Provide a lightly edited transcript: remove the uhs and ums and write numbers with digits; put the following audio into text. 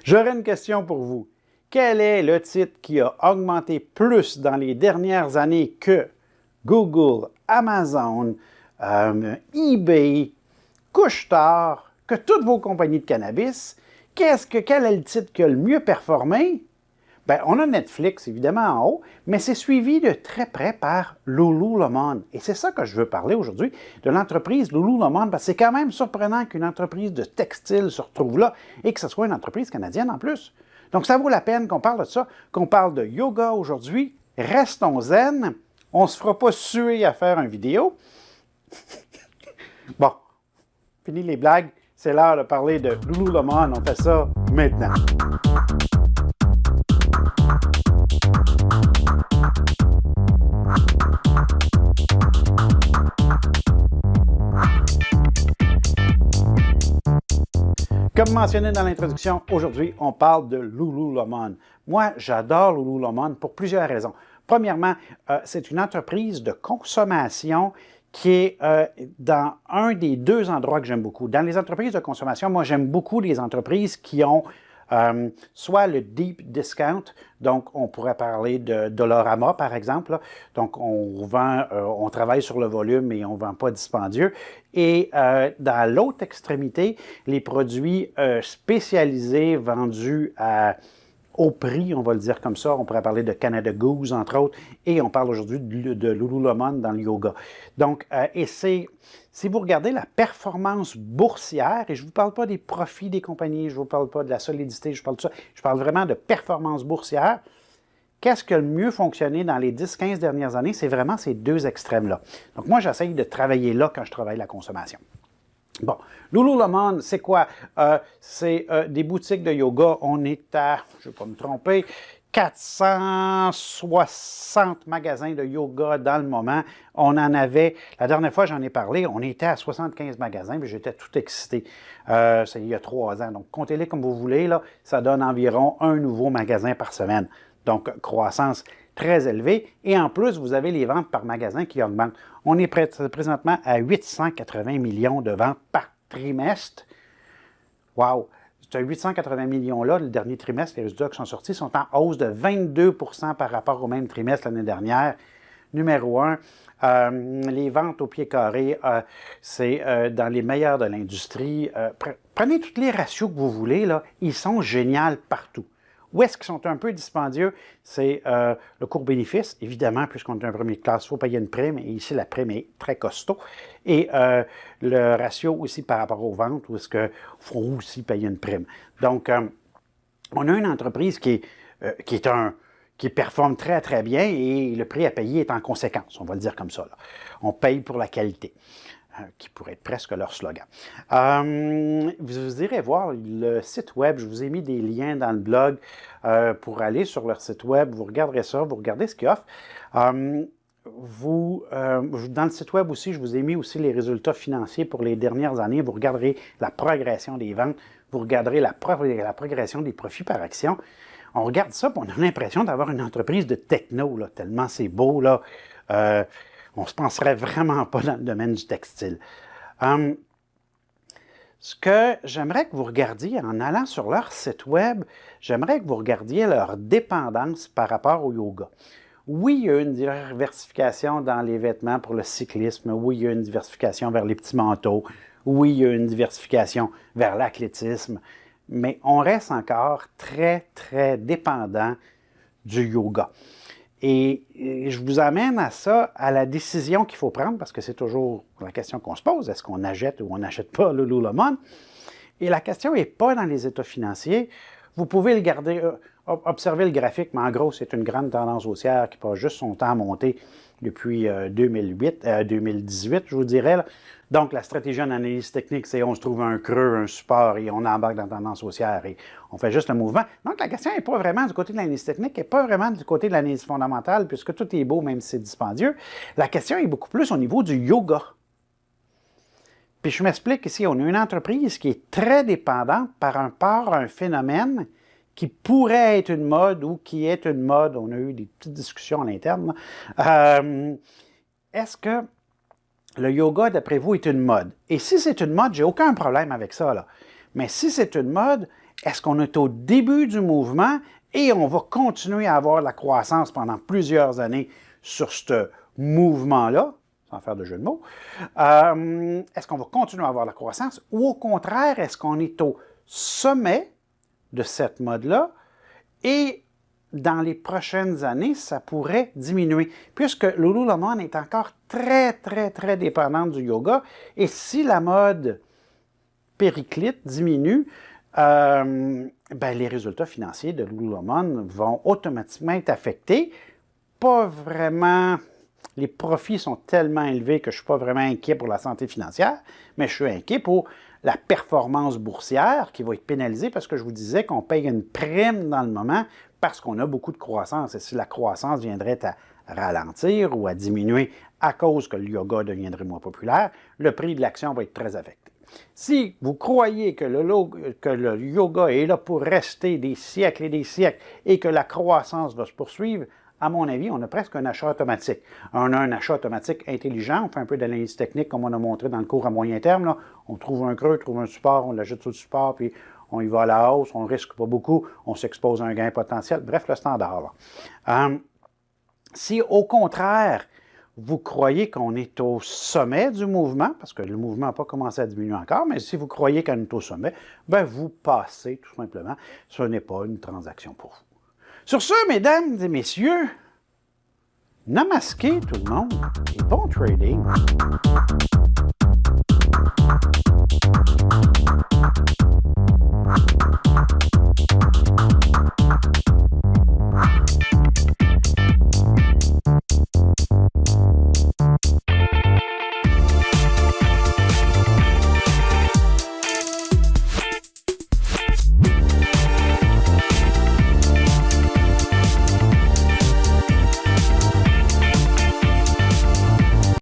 J'aurais une question pour vous. Quel est le titre qui a augmenté plus dans les dernières années que Google, Amazon, eBay, Couche-Tard, que toutes vos compagnies de cannabis? Quel est le titre qui a le mieux performé? Bien, on a Netflix, évidemment, en haut, mais c'est suivi de très près par Lululemon. Et c'est ça que je veux parler aujourd'hui, de l'entreprise Lululemon, parce que c'est quand même surprenant qu'une entreprise de textile se retrouve là et que ce soit une entreprise canadienne en plus. Donc, ça vaut la peine qu'on parle de ça, qu'on parle de yoga aujourd'hui. Restons zen. On ne se fera pas suer à faire une vidéo. Bon, fini les blagues. C'est l'heure de parler de Lululemon. On fait ça maintenant. Comme mentionné dans l'introduction, aujourd'hui, on parle de Lululemon. Moi, j'adore Lululemon pour plusieurs raisons. Premièrement, c'est une entreprise de consommation qui est dans un des deux endroits que j'aime beaucoup. Dans les entreprises de consommation, moi, j'aime beaucoup les entreprises qui ont soit le deep discount, donc on pourrait parler de Dollarama par exemple, là. Donc on travaille sur le volume et on ne vend pas dispendieux. Et dans l'autre extrémité, les produits spécialisés vendus au prix, on va le dire comme ça. On pourrait parler de Canada Goose, entre autres, et on parle aujourd'hui de Lululemon dans le yoga. Donc, si vous regardez la performance boursière, et je ne vous parle pas des profits des compagnies, je ne vous parle pas de la solidité, je parle de ça, je parle vraiment de performance boursière. Qu'est-ce qui a le mieux fonctionné dans les 10-15 dernières années? C'est vraiment ces deux extrêmes-là. Donc, moi, j'essaye de travailler là quand je travaille la consommation. Bon, Lululemon, c'est quoi? C'est des boutiques de yoga. On est à, je ne vais pas me tromper, 460 magasins de yoga dans le moment. On en avait, la dernière fois j'en ai parlé, on était à 75 magasins, puis j'étais tout excité. C'est il y a 3 ans. Donc, comptez-les comme vous voulez, là, ça donne environ un nouveau magasin par semaine. Donc, croissance très élevée. Et en plus, vous avez les ventes par magasin qui augmentent. On est présentement à 880 millions de ventes par trimestre. Wow! Ce 880 millions-là, le dernier trimestre, les résultats qui sont sortis sont en hausse de 22 par rapport au même trimestre l'année dernière. Numéro 1, les ventes au pied carré, c'est dans les meilleurs de l'industrie. Prenez tous les ratios que vous voulez, là, ils sont géniaux partout. Où est-ce qu'ils sont un peu dispendieux? C'est le court bénéfice, évidemment, puisqu'on est un premier classe, il faut payer une prime, et ici, la prime est très costaud. Et le ratio aussi par rapport aux ventes, où est-ce qu'il faut aussi payer une prime. Donc, on a une entreprise qui performe très, très bien, et le prix à payer est en conséquence, on va le dire comme ça, là. On paye pour la qualité, qui pourrait être presque leur slogan. Vous irez voir le site web, je vous ai mis des liens dans le blog pour aller sur leur site web, vous regarderez ça, vous regardez ce qu'ils offrent. Dans le site web aussi, je vous ai mis aussi les résultats financiers pour les dernières années, vous regarderez la progression des ventes, vous regarderez la progression des profits par action. On regarde ça, puis on a l'impression d'avoir une entreprise de techno, là, tellement c'est beau, là. On ne se penserait vraiment pas dans le domaine du textile. Ce que j'aimerais que vous regardiez en allant sur leur site web, j'aimerais que vous regardiez leur dépendance par rapport au yoga. Oui, il y a une diversification dans les vêtements pour le cyclisme. Oui, il y a une diversification vers les petits manteaux. Oui, il y a une diversification vers l'athlétisme. Mais on reste encore très, très dépendant du yoga. Et je vous amène à ça, à la décision qu'il faut prendre, parce que c'est toujours la question qu'on se pose, est-ce qu'on achète ou on n'achète pas Lululemon? Et la question n'est pas dans les états financiers. Vous pouvez le garder, observer le graphique, mais en gros, c'est une grande tendance haussière qui passe juste son temps à monter depuis 2018, je vous dirais, là. Donc, la stratégie en analyse technique, c'est on se trouve un creux, un support, et on embarque dans la tendance haussière et on fait juste le mouvement. Donc, la question n'est pas vraiment du côté de l'analyse technique, elle n'est pas vraiment du côté de l'analyse fondamentale, puisque tout est beau, même si c'est dispendieux. La question est beaucoup plus au niveau du yoga. Puis je m'explique ici, on a une entreprise qui est très dépendante par un phénomène qui pourrait être une mode ou qui est une mode. On a eu des petites discussions à l'interne. Est-ce que le yoga, d'après vous, est une mode? Et si c'est une mode, j'ai aucun problème avec ça, là. Mais si c'est une mode, est-ce qu'on est au début du mouvement et on va continuer à avoir la croissance pendant plusieurs années sur ce mouvement-là, sans faire de jeu de mots? Est-ce qu'on va continuer à avoir la croissance ou au contraire, est-ce qu'on est au sommet de cette mode-là et dans les prochaines années, ça pourrait diminuer, puisque Lululemon est encore très, très, très dépendante du yoga. Et si la mode périclite diminue, les résultats financiers de Lululemon vont automatiquement être affectés. Pas vraiment... Les profits sont tellement élevés que je ne suis pas vraiment inquiet pour la santé financière, mais je suis inquiet pour la performance boursière qui va être pénalisée parce que je vous disais qu'on paye une prime dans le moment parce qu'on a beaucoup de croissance. Et si la croissance viendrait à ralentir ou à diminuer à cause que le yoga deviendrait moins populaire, le prix de l'action va être très affecté. Si vous croyez que le yoga est là pour rester des siècles et des siècles et que la croissance va se poursuivre, à mon avis, on a presque un achat automatique. On a un achat automatique intelligent, on fait un peu d'analyse technique comme on a montré dans le cours à moyen terme. Là. On trouve un creux, on trouve un support, on l'achète sur le support, puis on y va à la hausse, on ne risque pas beaucoup, on s'expose à un gain potentiel. Bref, le standard. Si au contraire, vous croyez qu'on est au sommet du mouvement, parce que le mouvement n'a pas commencé à diminuer encore, mais si vous croyez qu'on est au sommet, vous passez tout simplement. Ce n'est pas une transaction pour vous. Sur ce, mesdames et messieurs, namaste tout le monde et bon trading!